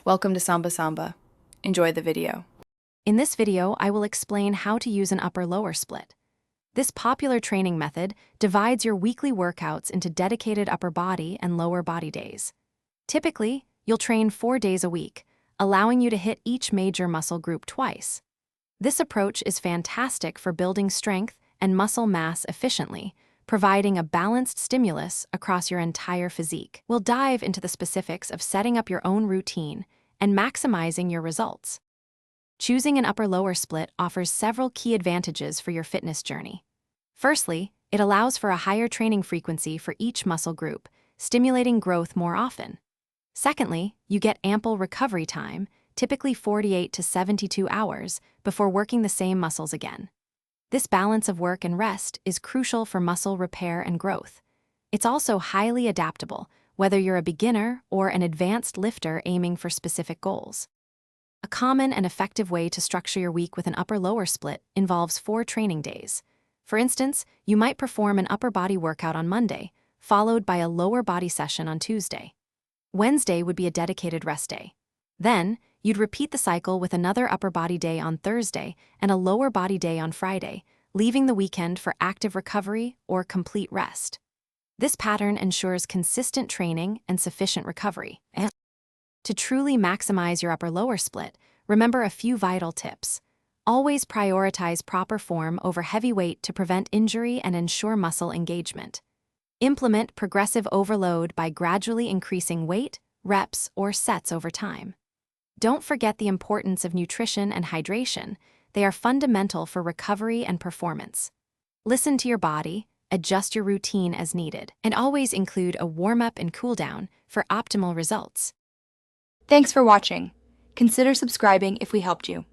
Welcome to Samba Samba. Enjoy the video. In this video, I will explain how to use an upper-lower split. This popular training method divides your weekly workouts into dedicated upper body and lower body days. Typically, you'll train 4 days a week, allowing you to hit each major muscle group twice. This approach is fantastic for building strength and muscle mass efficiently, providing a balanced stimulus across your entire physique. We'll dive into the specifics of setting up your own routine and maximizing your results. Choosing an upper-lower split offers several key advantages for your fitness journey. Firstly, it allows for a higher training frequency for each muscle group, stimulating growth more often. Secondly, you get ample recovery time, typically 48 to 72 hours, before working the same muscles again. This balance of work and rest is crucial for muscle repair and growth. It's also highly adaptable, whether you're a beginner or an advanced lifter aiming for specific goals. A common and effective way to structure your week with an upper-lower split involves 4 training days. For instance, you might perform an upper body workout on Monday, followed by a lower body session on Tuesday. Wednesday would be a dedicated rest day. Then, you'd repeat the cycle with another upper body day on Thursday and a lower body day on Friday, leaving the weekend for active recovery or complete rest. This pattern ensures consistent training and sufficient recovery. To truly maximize your upper-lower split, remember a few vital tips. Always prioritize proper form over heavy weight to prevent injury and ensure muscle engagement. Implement progressive overload by gradually increasing weight, reps, or sets over time. Don't forget the importance of nutrition and hydration. They are fundamental for recovery and performance. Listen to your body, adjust your routine as needed, and always include a warm-up and cool-down for optimal results. Thanks for watching. Consider subscribing if we helped you.